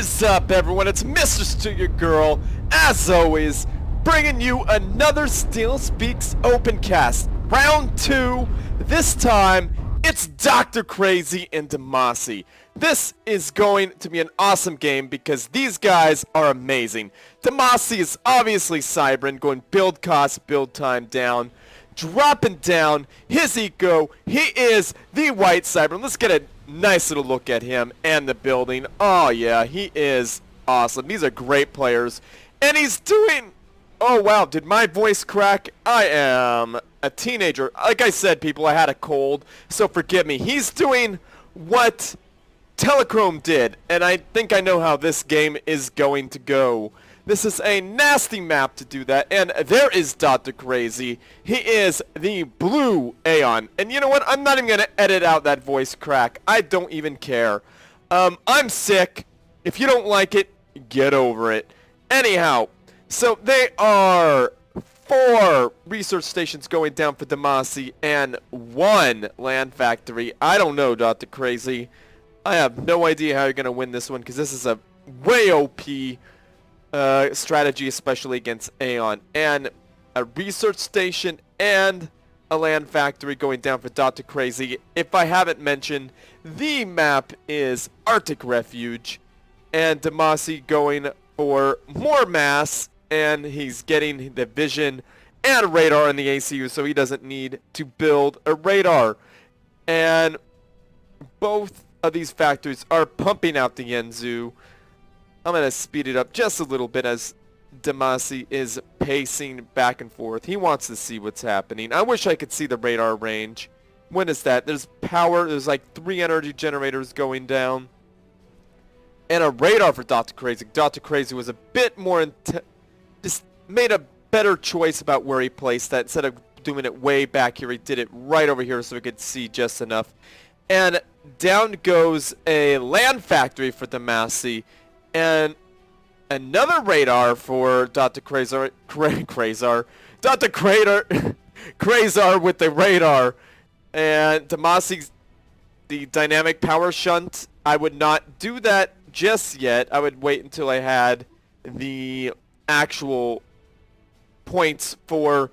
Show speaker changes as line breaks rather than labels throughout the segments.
is up, everyone? It's Mr.StealUrGurl, as always, bringing you another StealSpeaks Opencast. Round 2. This time, it's Dr. Crazy and Damacy. This is going to be an awesome game because these guys are amazing. Damacy is obviously Cybran, going build cost, build time down. Dropping down his eco, he is TheWhiteCybran. Let's get a nice little look at him and the building. Oh yeah, he is awesome. These are great players. And he's doing... Oh wow, did my voice crack? I am a teenager. Like I said, people, I had a cold, so forgive me. He's doing what Telechrome did, and I think I know how this game is going to go. This is a nasty map to do that, and there is Dr. Crazy. He is the blue Aeon. And you know what? I'm not even going to edit out that voice crack. I don't even care. I'm sick. If you don't like it, get over it. Anyhow, so they are 4 research stations going down for Damacy and 1 land factory. I don't know, Dr. Crazy. I have no idea how you're going to win this one because this is a way OP strategy, especially against Aeon. And a research station and a land factory going down for Dr. Crazy. If I haven't mentioned, the map is Arctic Refuge. And Damacy going for more mass. And he's getting the vision and radar in the ACU, so he doesn't need to build a radar. And both of these factories are pumping out the Yenzu. I'm going to speed it up just a little bit as Damacy is pacing back and forth. He wants to see what's happening. I wish I could see the radar range. When is that? There's power. There's like 3 energy generators going down. And a radar for Dr. Crazy. Dr. Crazy was a bit more... just made a better choice about where he placed that. Instead of doing it way back here, he did it right over here so we could see just enough. And down goes a land factory for Damacy. And another radar for Dr. Crazar. Dr. Crazar with the radar. And Damacy's the dynamic power shunt. I would not do that just yet. I would wait until I had the actual points for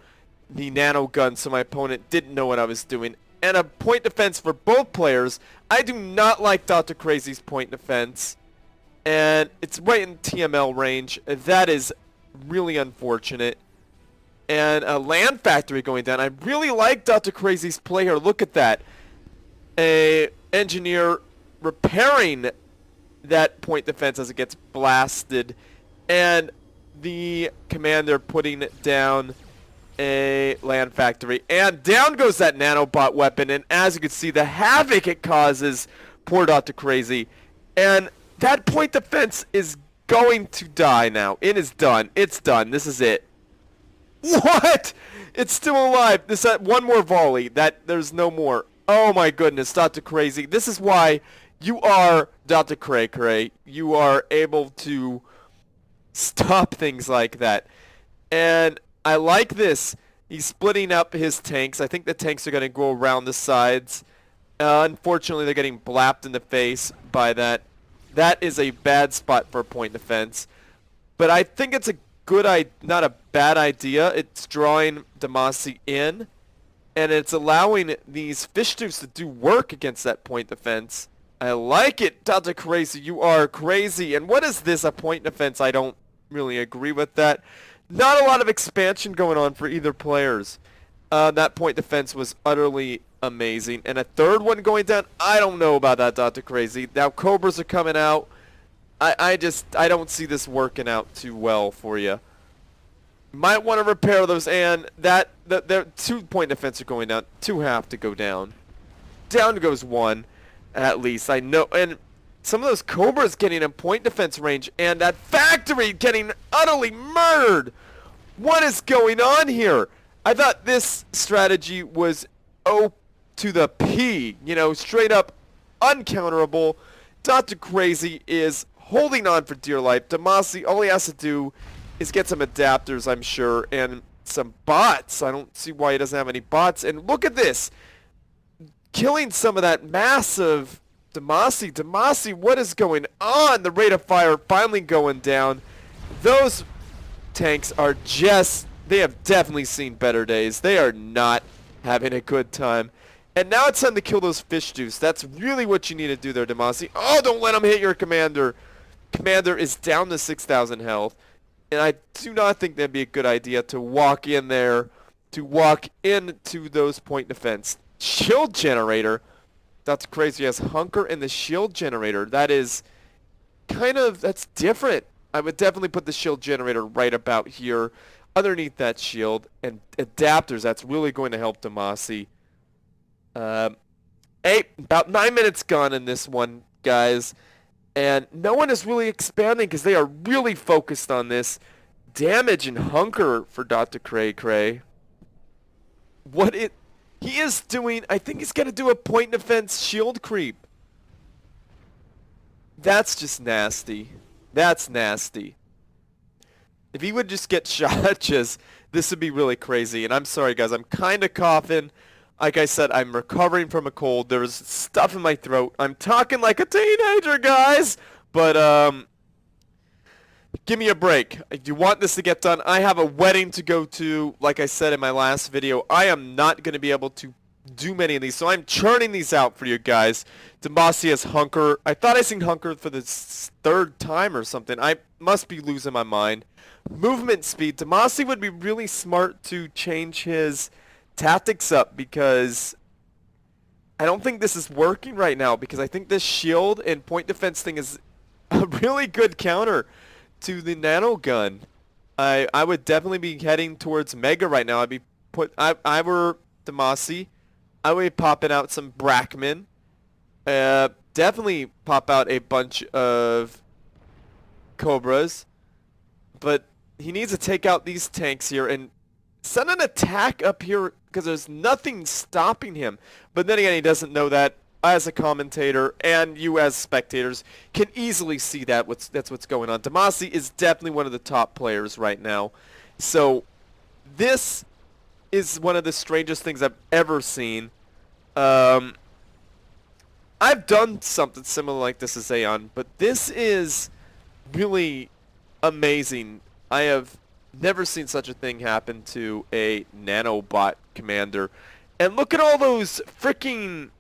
the nano gun so my opponent didn't know what I was doing. And a point defense for both players. I do not like Dr. Crazy's point defense. And it's right in TML range. That is really unfortunate. And a land factory going down. I really like Dr. Crazy's play here. Look at that. A engineer repairing that point defense as it gets blasted. And the commander putting down a land factory. And down goes that nanobot weapon. And as you can see, the havoc it causes, poor Dr. Crazy. And that point defense is going to die now. It is done. It's done. This is it. What? It's still alive. This one more volley. There's no more. Oh my goodness, Dr. Crazy. This is why you are Dr. Cray Cray. You are able to stop things like that. And I like this. He's splitting up his tanks. I think the tanks are going to go around the sides. Unfortunately, they're getting blapped in the face by that. That is a bad spot for a point defense. But I think it's a good not a bad idea. It's drawing Damacy in. And it's allowing these fish tubes to do work against that point defense. I like it, Dr. Crazy. You are crazy. And what is this, a point defense? I don't really agree with that. Not a lot of expansion going on for either players. That point defense was utterly amazing. And a third one going down, I don't know about that, Dr. Crazy. Now Cobras are coming out. I don't see this working out too well for you. Might want to repair those, and the 2 point defense are going down. 2 have to go down. Down goes 1, at least. I know, and some of those Cobras getting in point defense range, and that factory getting utterly murdered. What is going on here? I thought this strategy was O to the P, you know, straight up uncounterable. Dr. Crazy is holding on for dear life. Damacy, all he has to do is get some adapters, I'm sure, and some bots. I don't see why he doesn't have any bots. And look at this. Killing some of that massive Damacy, what is going on? The rate of fire finally going down. Those tanks are just, they have definitely seen better days. They are not having a good time. And now it's time to kill those fish juice. That's really what you need to do there, Damacy. Oh, don't let him hit your commander. Commander is down to 6,000 health. And I do not think that'd be a good idea to walk in there, to walk into those point defense. Shield generator. That's crazy. Yes, Hunker and the shield generator. That is kind of, that's different. I would definitely put the shield generator right about here underneath that shield. And adapters, that's really going to help Damacy. About 9 minutes gone in this one, guys. And no one is really expanding because they are really focused on this damage and Hunker for Dr. Cray Cray. He is doing, I think he's going to do a point defense shield creep. That's just nasty. That's nasty. If he would just get shot, this would be really crazy. And I'm sorry, guys, I'm kind of coughing. Like I said, I'm recovering from a cold. There's stuff in my throat. I'm talking like a teenager, guys. But, give me a break. If you want this to get done, I have a wedding to go to. Like I said in my last video, I am not going to be able to do many of these. So I'm churning these out for you guys. Damacy has Hunker. I thought I seen Hunker for the third time or something. I must be losing my mind. Movement speed. Damacy would be really smart to change his tactics up because I don't think this is working right now because I think this shield and point defense thing is a really good counter to the nano gun. I would definitely be heading towards Mega right now. I were Damacy, I would be popping out some Brackman. Definitely pop out a bunch of Cobras. But he needs to take out these tanks here and send an attack up here because there's nothing stopping him. But then again, he doesn't know that. As a commentator and you as spectators can easily see that that's what's going on. Damacy is definitely one of the top players right now. So this is one of the strangest things I've ever seen. I've done something similar like this as Aeon, but this is really amazing. I have never seen such a thing happen to a nanobot commander. And look at all those freaking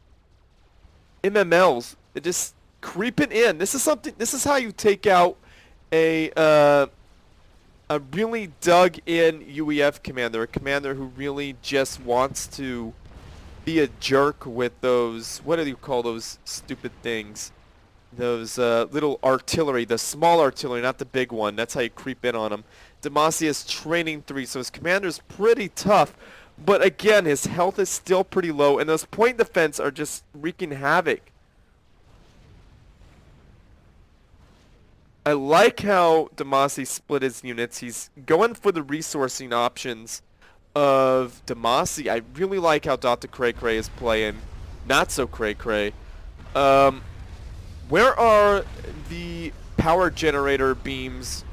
MMLs just creeping in. This is how you take out a really dug in UEF commander, a commander who really just wants to be a jerk with those, what do you call those stupid things? Those little artillery, the small artillery, not the big one. That's how you creep in on them. Damacy is training 3, so his commander's pretty tough. But again, his health is still pretty low, and those point defense are just wreaking havoc. I like how Damacy split his units. He's going for the resourcing options of Damacy. I really like how Dr. Cray Cray is playing. Not so Cray Cray. Where are the power generator beams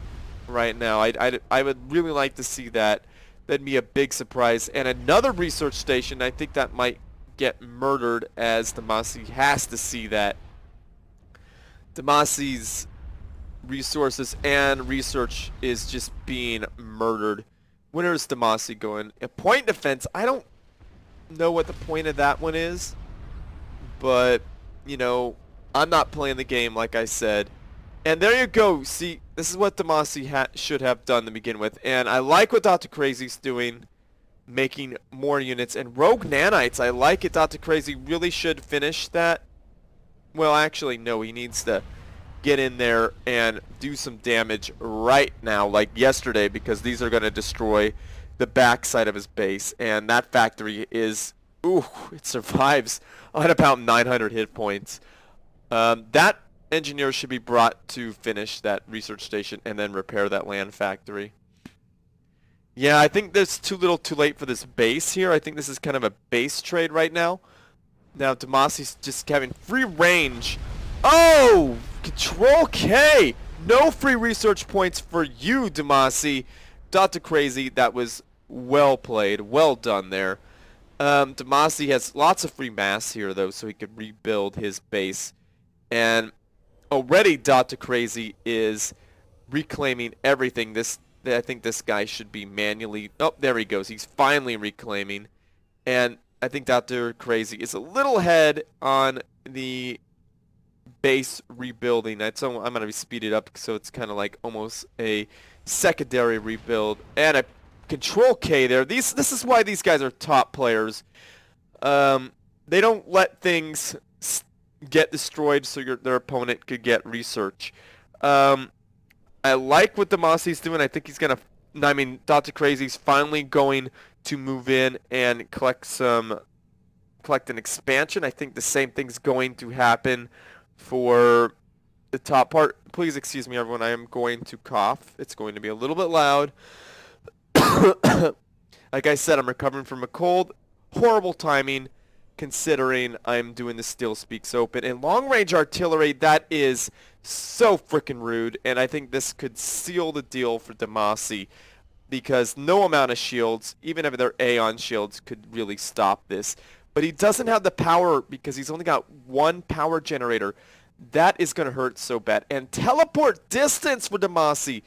right now? I would really like to see that. That'd be a big surprise. And another research station, I think that might get murdered as Damacy has to see that. Damacy's resources and research is just being murdered. Where is Damacy going? A point defense, I don't know what the point of that one is. But, you know, I'm not playing the game like I said. And there you go. See, this is what Damacy should have done to begin with. And I like what Dr. Crazy's doing, making more units. And Rogue Nanites, I like it. Dr. Crazy really should finish that. Well, actually, no. He needs to get in there and do some damage right now, like yesterday, because these are going to destroy the backside of his base. And that factory is, ooh, it survives on about 900 hit points. That engineer should be brought to finish that research station and then repair that land factory. Yeah, I think there's too little too late for this base here. I think this is kind of a base trade right now. Now Damacy's just having free range. Oh! Control K! No free research points for you, Damacy. Dr. Crazy, that was well played. Well done there. Damacy has lots of free mass here, though, so he could rebuild his base And already Dr. Crazy is reclaiming everything. I think this guy should be manually... Oh, there he goes. He's finally reclaiming. And I think Dr. Crazy is a little ahead on the base rebuilding. I'm going to speed it up so it's kind of like almost a secondary rebuild. And a control K there. This is why these guys are top players. They don't let things get destroyed so their opponent could get research. I like what Damacy's doing. I think he's going to... I mean, Dr. Crazy's finally going to move in and collect an expansion. I think the same thing's going to happen for the top part. Please excuse me, everyone. I am going to cough. It's going to be a little bit loud. Like I said, I'm recovering from a cold. Horrible timing, considering I'm doing the StealSpeaks Open. And long-range artillery, that is so freaking rude. And I think this could seal the deal for Damacy, because no amount of shields, even if they're Aeon shields, could really stop this. But he doesn't have the power because he's only got one power generator. That is going to hurt so bad. And teleport distance for Damacy.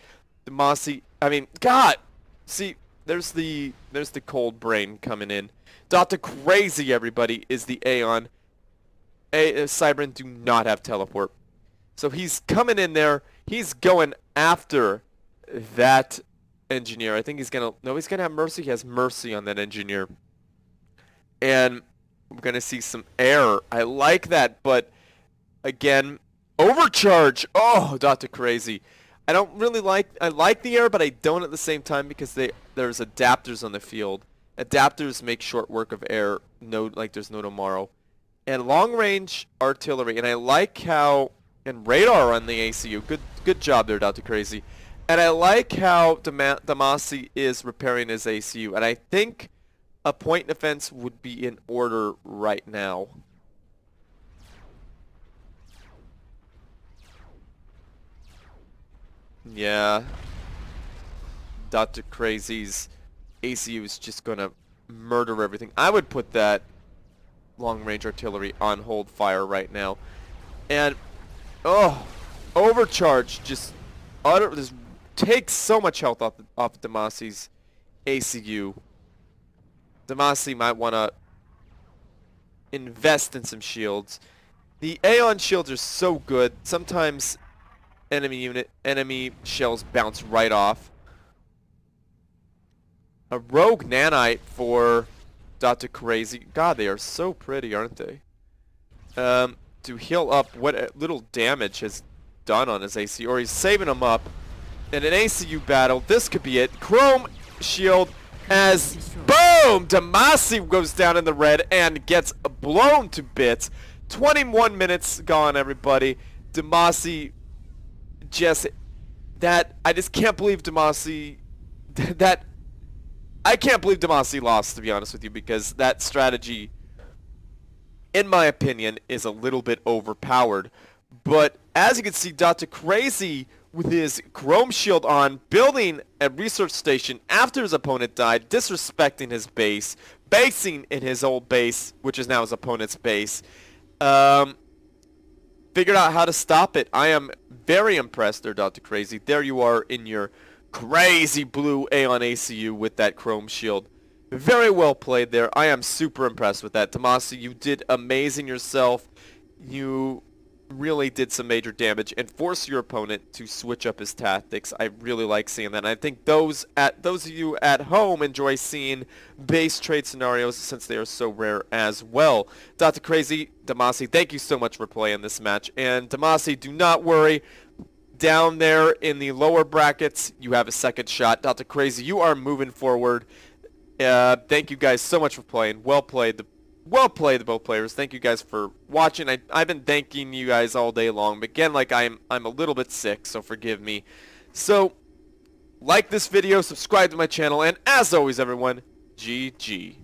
Damacy, I mean, God. See, there's the cold brain coming in. Dr. Crazy, everybody, is the Aeon. Cybran do not have teleport. So he's coming in there. He's going after that engineer. I think he's going to... No, he's going to have mercy. He has mercy on that engineer. And we're going to see some air. I like that, but again, overcharge. Oh, Dr. Crazy. I don't really like... I like the air, but I don't at the same time because there's adapters on the field. Adapters make short work of air. Like there's no tomorrow. And long-range artillery. And I like how... And radar on the ACU. Good job there, Dr. Crazy. And I like how Damacy is repairing his ACU. And I think a point defense would be in order right now. Yeah. Dr. Crazy's ACU is just going to murder everything. I would put that long-range artillery on hold fire right now. And, oh, overcharge just takes so much health off Damacy's ACU. Damacy might want to invest in some shields. The Aeon shields are so good. Sometimes enemy shells bounce right off. A rogue nanite for Dr. Crazy. God, they are so pretty, aren't they? To heal up what little damage has done on his AC, or he's saving him up. In an ACU battle, this could be it. Chrome shield as boom! Damacy goes down in the red and gets blown to bits. 21 minutes gone, everybody. Damacy I just can't believe Damacy I can't believe Damacy lost, to be honest with you, because that strategy, in my opinion, is a little bit overpowered. But as you can see, Dr. Crazy, with his chrome shield on, building a research station after his opponent died, disrespecting his base, basing in his old base, which is now his opponent's base, figured out how to stop it. I am very impressed there, Dr. Crazy. There you are in your crazy blue Aeon ACU with that chrome shield. Very well played there. I am super impressed with that. Damacy, you did amazing yourself. You really did some major damage and force your opponent to switch up his tactics. I really like seeing that. And I think those of you at home enjoy seeing base trade scenarios since they are so rare as well. Dr. Crazy, Damacy, thank you so much for playing this match. And Damacy, do not worry. Down there in the lower brackets, you have a second shot. Dr. Crazy, you are moving forward. Thank you guys so much for playing. Well played, both players. Thank you guys for watching. I've been thanking you guys all day long, but again, like I'm a little bit sick, so forgive me. So, like this video, subscribe to my channel, and as always, everyone, GG.